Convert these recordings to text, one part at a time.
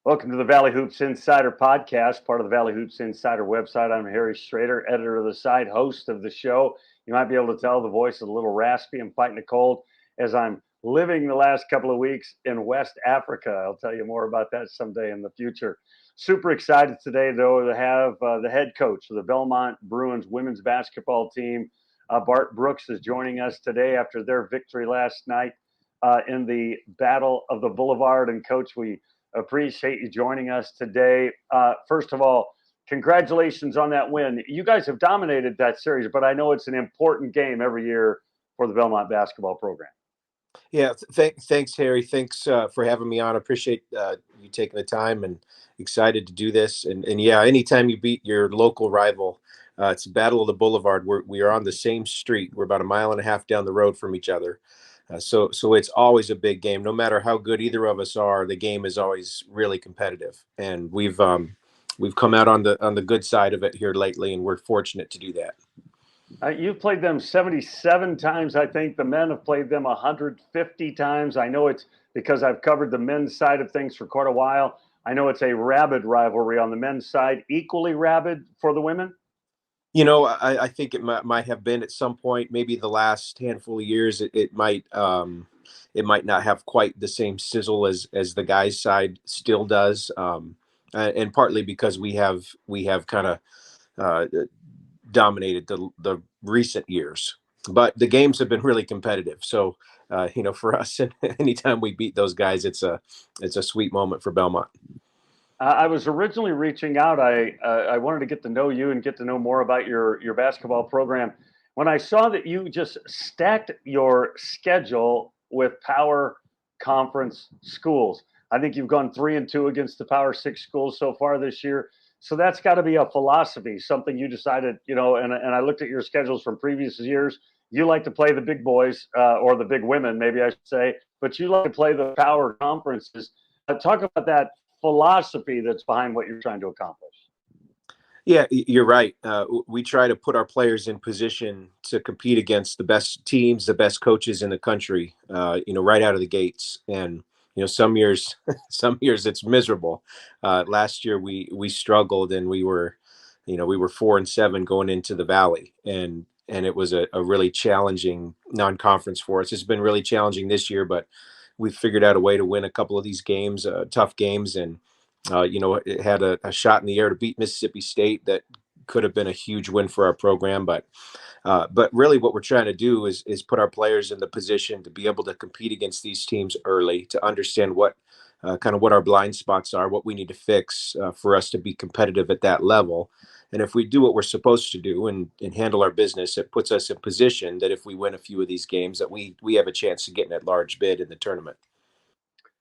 Welcome to the Valley Hoops Insider Podcast, part of the Valley Hoops Insider website. I'm Harry Schroeder, editor of the site, host of the show. You might be able to tell the voice is a little raspy. I'm fighting a cold as I'm living the last couple of weeks in West Africa. I'll tell you more about that someday in the future. Super excited today, though, to have the head coach of the Belmont Bruins women's basketball team. Bart Brooks is joining us today after their victory last night in the Battle of the Boulevard. And, Coach, we appreciate you joining us today. First of all, congratulations on that win. You guys have dominated that series, but I know it's an important game every year for the Belmont basketball program. Yeah, thanks, Harry. Thanks for having me on. I appreciate you taking the time and excited to do this. And yeah, anytime you beat your local rival, it's a Battle of the Boulevard. We are on the same street. We're about a mile and a half down the road from each other. So it's always a big game. No matter how good either of us are, the game is always really competitive. And we've come out on the good side of it here lately, and we're fortunate to do that. You've played them 77 times. I think the men have played them 150 times. I know it's because I've covered the men's side of things for quite a while. I know it's a rabid rivalry on the men's side, equally rabid for the women. You know, I think it might have been at some point, maybe the last handful of years, it might not have quite the same sizzle as the guys' side still does, and partly because we have kind of dominated the recent years, but the games have been really competitive. So, for us, anytime we beat those guys, it's a sweet moment for Belmont. I was originally reaching out. I wanted to get to know you and get to know more about your basketball program. When I saw that you just stacked your schedule with Power Conference schools, I think you've gone 3-2 against the Power 6 schools so far this year. So that's got to be a philosophy, something you decided, and I looked at your schedules from previous years. You like to play the big boys or the big women, maybe I should say, but you like to play the Power Conferences. Talk about that philosophy that's behind what you're trying to accomplish. Yeah, you're right. We try to put our players in position to compete against the best teams, the best coaches in the country, right out of the gates. And, some years it's miserable. Last year we struggled, and we were 4-7 going into the Valley. And it was a really challenging non-conference for us. It's been really challenging this year, but we figured out a way to win a couple of these games, tough games. And, it had a shot in the air to beat Mississippi State that could have been a huge win for our program. But really what we're trying to do is put our players in the position to be able to compete against these teams early, to understand what our blind spots are, what we need to fix for us to be competitive at that level. And if we do what we're supposed to do and handle our business, it puts us in position that if we win a few of these games, that we have a chance to get in that large bid in the tournament.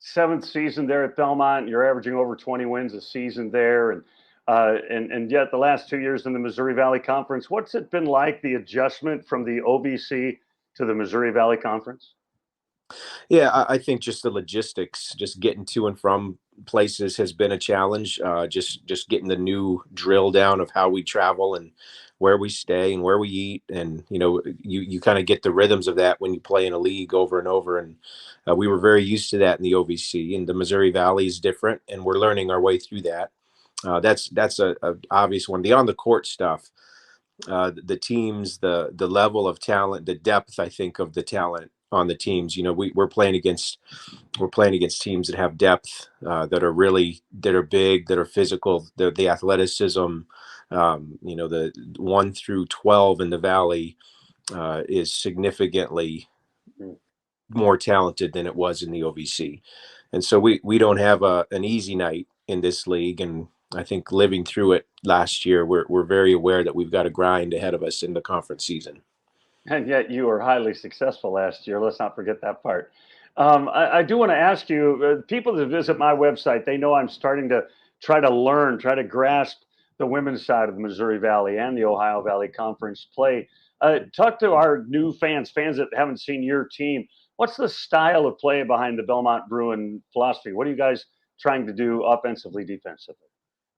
7th season there at Belmont. You're averaging over 20 wins a season there, and yet the last 2 years in the Missouri Valley Conference. What's it been like, the adjustment from the OVC to the Missouri Valley Conference? Yeah, I think just the logistics, just getting to and from places has been a challenge. Just getting the new drill down of how we travel and where we stay and where we eat. And, you kind of get the rhythms of that when you play in a league over and over. And we were very used to that in the OVC, and the Missouri Valley is different, and we're learning our way through that. That's a obvious one. The on the court stuff, the teams, the level of talent, the depth, I think, of the talent on the teams. We're playing against teams that have depth, that are big, that are physical, the athleticism. The 1 through 12 in the Valley is significantly more talented than it was in the OVC. And so we don't have an easy night in this league. And I think living through it last year, we're very aware that we've got a grind ahead of us in the conference season. And yet you were highly successful last year. Let's not forget that part. I do want to ask you, people that visit my website, they know I'm starting to try to grasp the women's side of the Missouri Valley and the Ohio Valley Conference play. Talk to our new fans that haven't seen your team. What's the style of play behind the Belmont Bruin philosophy? What are you guys trying to do offensively, defensively?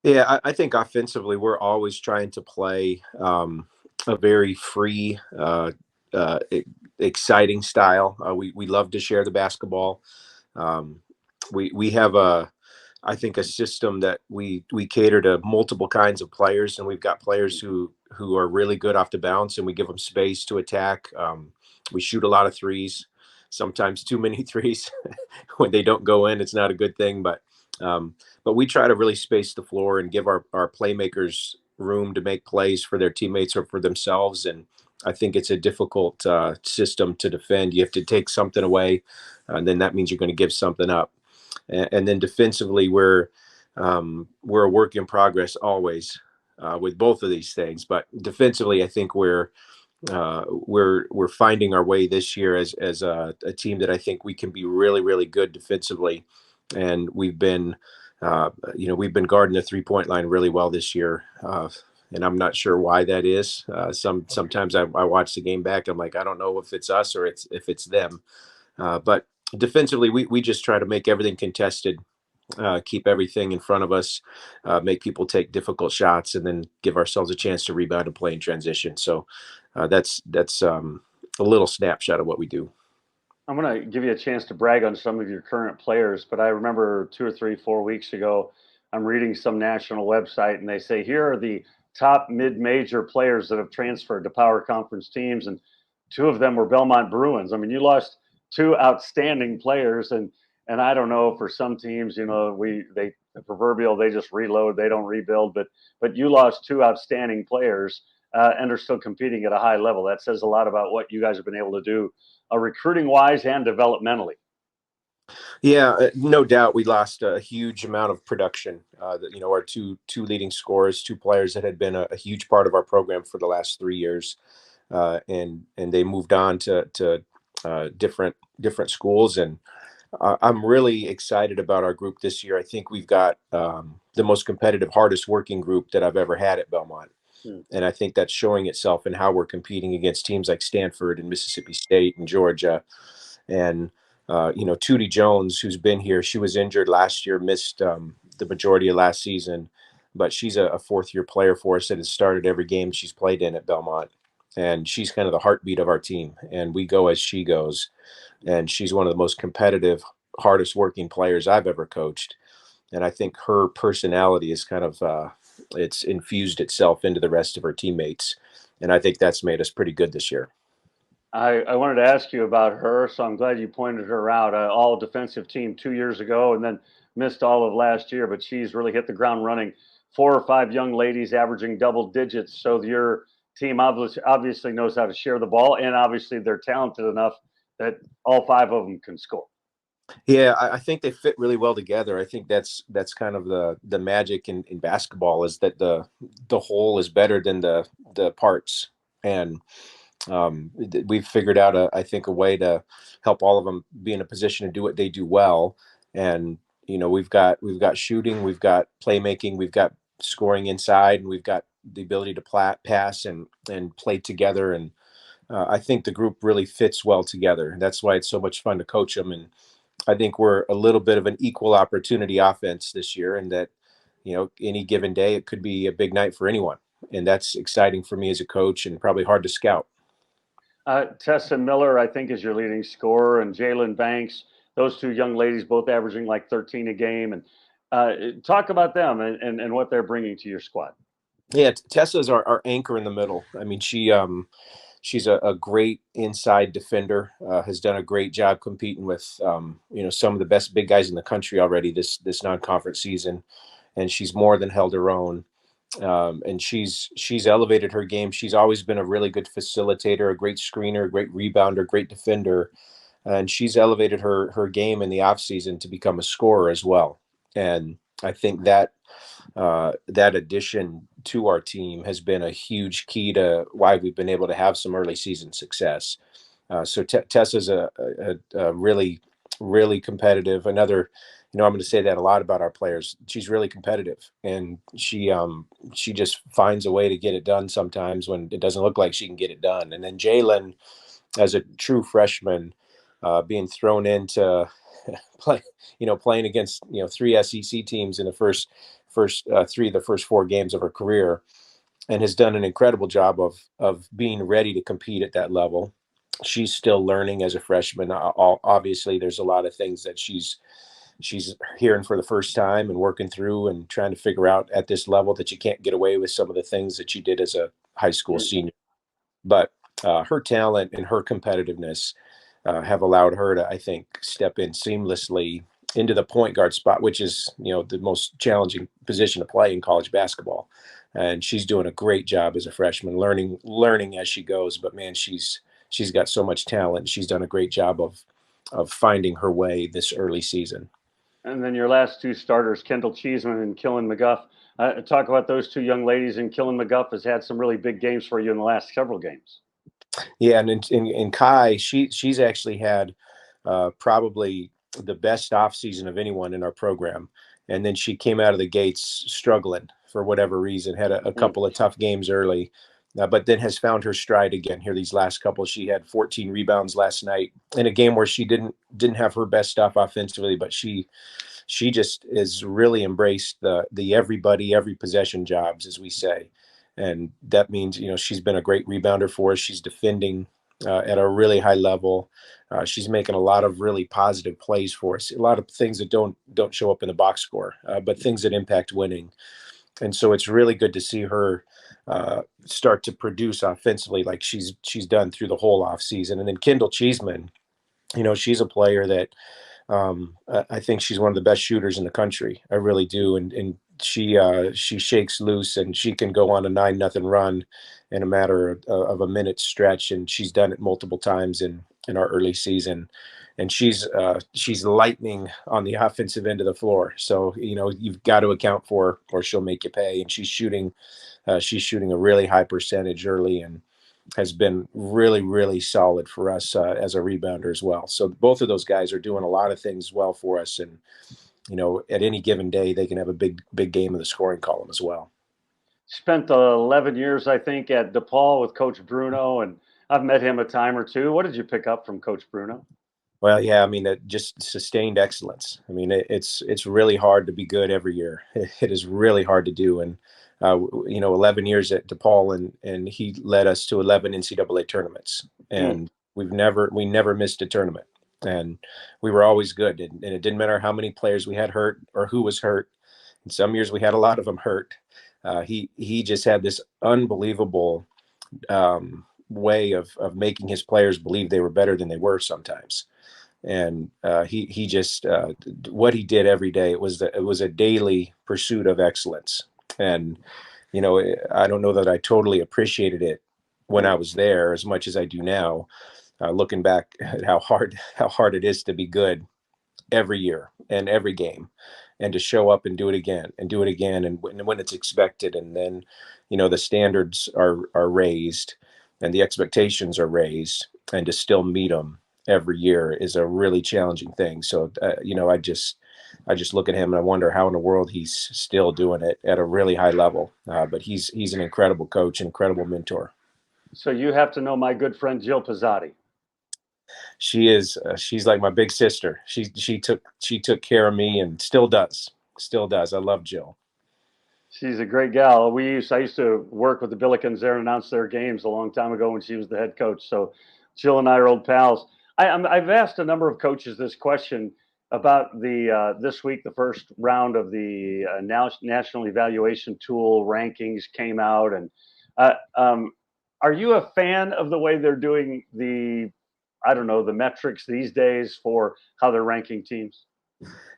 Yeah, I think offensively, we're always trying to play a very free, exciting style. We love to share the basketball. We have I think a system that we cater to multiple kinds of players, and we've got players who are really good off the bounce, and we give them space to attack. We shoot a lot of threes, sometimes too many threes. When they don't go in, it's not a good thing. Um, but we try to really space the floor and give our playmakers room to make plays for their teammates or for themselves. And I think it's a difficult system to defend. You have to take something away, and then that means you're going to give something up. And then defensively, we're a work in progress always with both of these things. But defensively, I think we're finding our way this year as a team that I think we can be really really good defensively, and we've been guarding the 3-point line really well this year. And I'm not sure why that is. Sometimes I watch the game back. I'm like, I don't know if it's us or if it's them. But defensively, we just try to make everything contested, keep everything in front of us, make people take difficult shots, and then give ourselves a chance to rebound and play in transition. So that's a little snapshot of what we do. I'm going to give you a chance to brag on some of your current players, but I remember 2 or 3, 4 weeks ago, I'm reading some national website and they say, here are the top mid-major players that have transferred to power conference teams. And two of them were Belmont Bruins. I mean, you lost two outstanding players. And I don't know, for some teams, they the proverbial, they just reload, they don't rebuild, but you lost two outstanding players and are still competing at a high level. That says a lot about what you guys have been able to do recruiting wise and developmentally. Yeah, no doubt we lost a huge amount of production. Our two leading scorers, two players that had been a huge part of our program for the last 3 years, and they moved on to different schools. And I'm really excited about our group this year. I think we've got the most competitive, hardest working group that I've ever had at Belmont. And I think that's showing itself in how we're competing against teams like Stanford and Mississippi State and Georgia. And, Tootie Jones, who's been here, she was injured last year, missed the majority of last season, but she's a fourth-year player for us that has started every game she's played in at Belmont. And she's kind of the heartbeat of our team. And we go as she goes. And she's one of the most competitive, hardest working players I've ever coached. And I think her personality is kind of it's infused itself into the rest of her teammates, and I think that's made us pretty good this year. I wanted to ask you about her, so I'm glad you pointed her out. All defensive team 2 years ago, and then missed all of last year, but she's really hit the ground running. 4 or 5 young ladies averaging double digits. So your team obviously knows how to share the ball, and obviously they're talented enough that all 5 of them can score. Yeah, I think they fit really well together. I think that's kind of the magic in basketball, is that the whole is better than the parts. And we've figured out I think a way to help all of them be in a position to do what they do well. And we've got shooting, we've got playmaking, we've got scoring inside, and we've got the ability to pass and play together. And I think the group really fits well together. That's why it's so much fun to coach them. And I think we're a little bit of an equal opportunity offense this year, and that any given day it could be a big night for anyone. And that's exciting for me as a coach, and probably hard to scout. Tessa Miller, I think, is your leading scorer, and Jalen Banks. Those two young ladies, both averaging like 13 a game. And talk about them and what they're bringing to your squad. Yeah, Tessa's our anchor in the middle. I mean, she's a great inside defender. Has done a great job competing with some of the best big guys in the country already this non-conference season, and she's more than held her own. And she's elevated her game. She's always been a really good facilitator, a great screener, a great rebounder, great defender, and she's elevated her game in the offseason to become a scorer as well. And I think that addition to our team has been a huge key to why we've been able to have some early season success. So Tessa's a really, really competitive. Another, I'm going to say that a lot about our players. She's really competitive, and she just finds a way to get it done sometimes when it doesn't look like she can get it done. And then Jalen, as a true freshman, being thrown into playing against 3 SEC teams in the first 4 games of her career, and has done an incredible job of being ready to compete at that level. She's still learning as a freshman. Obviously, there's a lot of things that she's she's hearing for the first time and working through and trying to figure out at this level that you can't get away with some of the things that you did as a high school senior. But her talent and her competitiveness have allowed her to, I think, step in seamlessly into the point guard spot, which is, the most challenging position to play in college basketball. And she's doing a great job as a freshman, learning as she goes. But man, she's got so much talent. She's done a great job of finding her way this early season. And then your last two starters, Kendall Cheeseman and Killen McGuff. Talk about those two young ladies. And Killen McGuff has had some really big games for you in the last several games. Yeah, and in Kai, she's actually had probably the best off season of anyone in our program. And then she came out of the gates struggling for whatever reason, had a couple of tough games early, but then has found her stride again here these last couple. She had 14 rebounds last night in a game where she didn't have her best stuff offensively, but she just has really embraced the everybody, every possession jobs, as we say. And that means, she's been a great rebounder for us. She's defending at a really high level. She's making a lot of really positive plays for us. A lot of things that don't show up in the box score, but things that impact winning. And so it's really good to see her start to produce offensively like she's done through the whole off season. And then Kendall Cheeseman, she's a player that I think she's one of the best shooters in the country. I really do. And she shakes loose and she can go on a 9-0 run in a matter of a minute stretch. And she's done it multiple times in our early season. And she's lightning on the offensive end of the floor. So, you've got to account for her or she'll make you pay. And she's shooting a really high percentage early and has been really, really solid for us as a rebounder as well. So both of those guys are doing a lot of things well for us. And, at any given day, they can have a big, big game in the scoring column as well. Spent 11 years, I think, at DePaul with Coach Bruno, and I've met him a time or two. What did you pick up from Coach Bruno? Well, yeah, I mean, just sustained excellence. I mean, it's really hard to be good every year. It is really hard to do. And, 11 years at DePaul and he led us to 11 NCAA tournaments. And we never missed a tournament. And we were always good. And it didn't matter how many players we had hurt or who was hurt. And some years we had a lot of them hurt. He just had this unbelievable way of making his players believe they were better than they were sometimes. And he just what he did every day, it was a daily pursuit of excellence. And I don't know that I totally appreciated it when I was there as much as I do now, looking back at how hard it is to be good every year and every game, and to show up and do it again and when it's expected. And then the standards are raised and the expectations are raised, and to still meet them every year is a really challenging thing. So I just look at him and I wonder how in the world he's still doing it at a really high level. But he's an incredible coach, incredible mentor. So you have to know my good friend Jill Pizzotti. She's like my big sister. She took care of me and still does. I love Jill. She's a great gal. I used to work with the Billikens there and announce their games a long time ago when she was the head coach. So Jill and I are old pals. I've asked a number of coaches this question about this week. The first round of the National Evaluation Tool rankings came out, and are you a fan of the way they're doing the metrics these days for how they're ranking teams?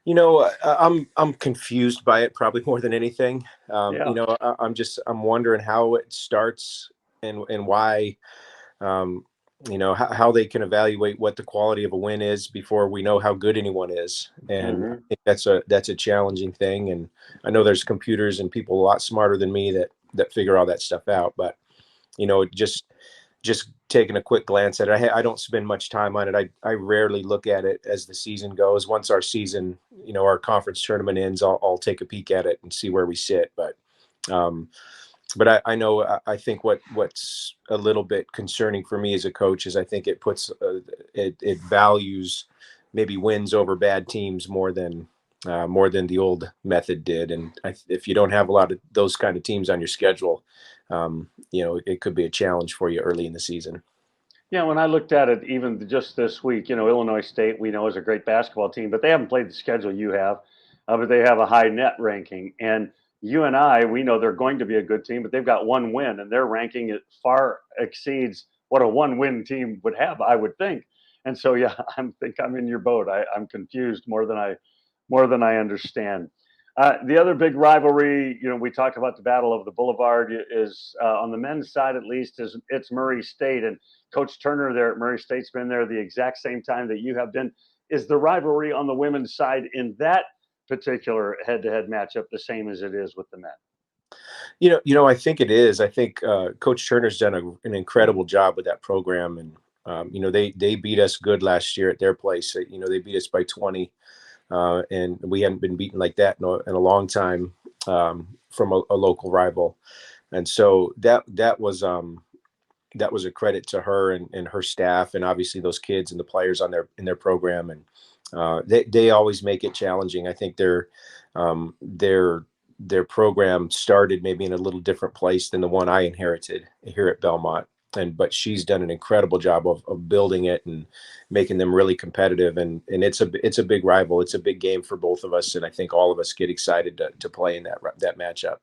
I'm confused by it probably more than anything. Yeah. I'm wondering how it starts and why. How they can evaluate what the quality of a win is before we know how good anyone is. And I think that's a challenging thing. And I know there's computers and people a lot smarter than me that figure all that stuff out. But, just taking a quick glance at it, I don't spend much time on it. I rarely look at it as the season goes. Once our season, our conference tournament ends, I'll take a peek at it and see where we sit. But I know, I think what's a little bit concerning for me as a coach is I think it puts it values maybe wins over bad teams more than the old method did. And if you don't have a lot of those kind of teams on your schedule, it could be a challenge for you early in the season. Yeah, when I looked at it, even just this week, Illinois State, we know is a great basketball team, but they haven't played the schedule you have, but they have a high net ranking. And UNI, we know they're going to be a good team, but they've got one win, and their ranking it far exceeds what a one-win team would have, I would think. And so, yeah, I think I'm in your boat. I'm confused more than I understand. The other big rivalry, we talk about the Battle of the Boulevard, is on the men's side at least, is it's Murray State, and Coach Turner there at Murray State's been there the exact same time that you have been. Is the rivalry on the women's side in that particular head-to-head matchup the same as it is with the men? I think it is. I think Coach Turner's done an incredible job with that program, and they beat us good last year at their place. They beat us by 20. And we hadn't been beaten like that in a long time from a local rival, and so that was a credit to her and her staff, and obviously those kids and the players in their program, and they always make it challenging. I think their program started maybe in a little different place than the one I inherited here at Belmont. But she's done an incredible job of building it and making them really competitive. And it's a big rival. It's a big game for both of us. And I think all of us get excited to play in that matchup.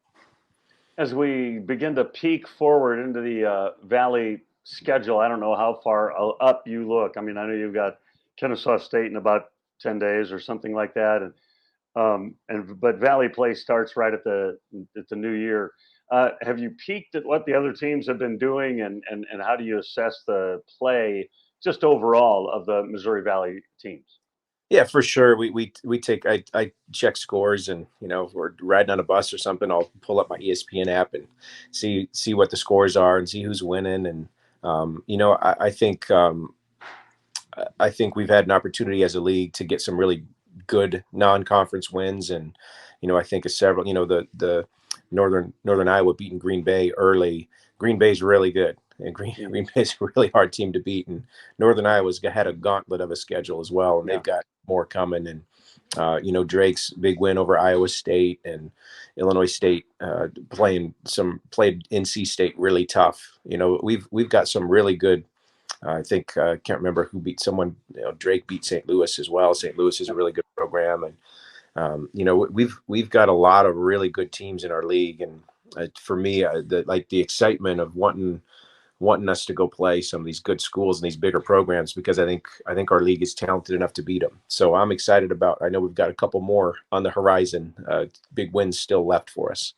As we begin to peek forward into the Valley schedule, I don't know how far up you look. I mean, I know you've got Kennesaw State in about 10 days or something like that. But Valley play starts right at the new year. Have you peeked at what the other teams have been doing, and how do you assess the play just overall of the Missouri Valley teams? Yeah, for sure. We take I check scores, and if we're riding on a bus or something, I'll pull up my ESPN app and see what the scores are and see who's winning. And I think we've had an opportunity as a league to get some really good non-conference wins, and I think of several. The Northern Iowa beating Green Bay early. Green Bay's really good, and Green Bay's a really hard team to beat. And Northern Iowa's had a gauntlet of a schedule as well, and they've got more coming. And Drake's big win over Iowa State, and Illinois State played NC State really tough. We've got some really good. I think can't remember who beat someone. Drake beat St. Louis as well. St. Louis is a really good program, and we've got a lot of really good teams in our league. And for me, the excitement of wanting us to go play some of these good schools and these bigger programs, because I think our league is talented enough to beat them. So I'm excited about. I know we've got a couple more on the horizon. Big wins still left for us.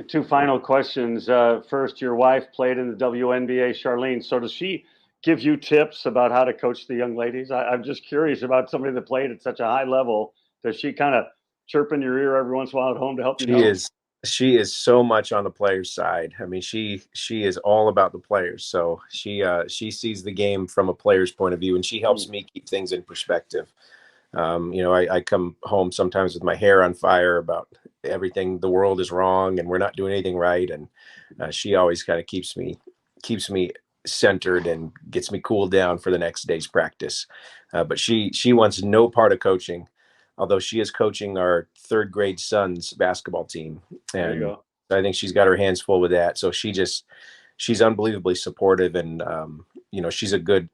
Two final questions. First, your wife played in the WNBA, Charlene. So does she give you tips about how to coach the young ladies? I'm just curious about somebody that played at such a high level. Does she kind of chirp in your ear every once in a while at home to help you know? She is so much on the players' side. I mean, she is all about the players. So she sees the game from a player's point of view, and she helps me keep things in perspective. I come home sometimes with my hair on fire about everything. The world is wrong, and we're not doing anything right. And she always kind of keeps me centered and gets me cooled down for the next day's practice. But she wants no part of coaching, although she is coaching our third grade son's basketball team. There you And go. I think she's got her hands full with that. So she's unbelievably supportive, and she's a good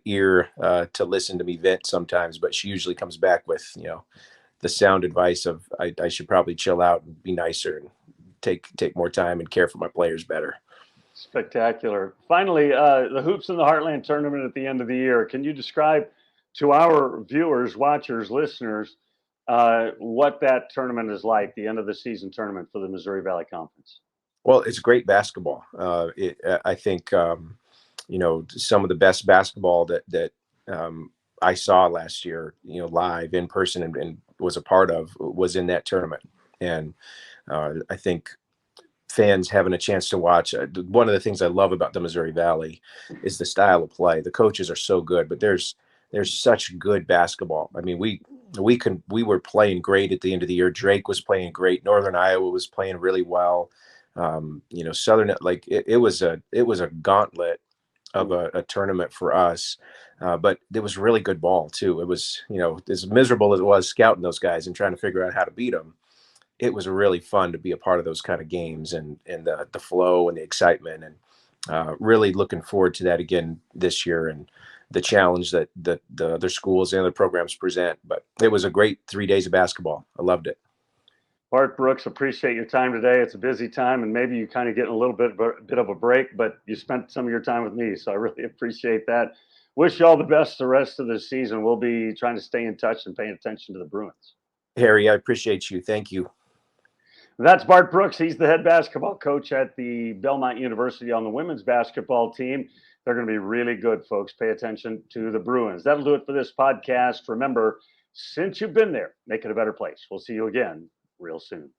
ear to listen to me vent sometimes, but she usually comes back with the sound advice of I should probably chill out and be nicer and take more time and care for my players better. Spectacular. Finally, the Hoops in the Heartland tournament at the end of the year. Can you describe to our viewers, watchers, listeners, what that tournament is like, the end of the season tournament for the Missouri Valley Conference? Well, it's great basketball. I think some of the best basketball that I saw last year, live in person and was a part of, was in that tournament. And I think fans having a chance to watch. One of the things I love about the Missouri Valley is the style of play. The coaches are so good, but there's such good basketball. I mean, we were playing great at the end of the year. Drake was playing great. Northern Iowa was playing really well. Southern, it was a gauntlet of a tournament for us. But it was really good ball too. It was, as miserable as it was scouting those guys and trying to figure out how to beat them, it was really fun to be a part of those kind of games, and the flow and the excitement. And really looking forward to that again this year, and the challenge that the other schools and other programs present. But it was a great 3 days of basketball. I loved it. Bart Brooks, appreciate your time today. It's a busy time, and maybe you kind of getting a little bit of a break, but you spent some of your time with me, so I really appreciate that. Wish you all the best the rest of the season. We'll be trying to stay in touch and paying attention to the Bruins. Harry, I appreciate you. Thank you. That's Bart Brooks. He's the head basketball coach at the Belmont University on the women's basketball team. They're going to be really good, folks. Pay attention to the Bruins. That'll do it for this podcast. Remember, since you've been there, make it a better place. We'll see you again real soon.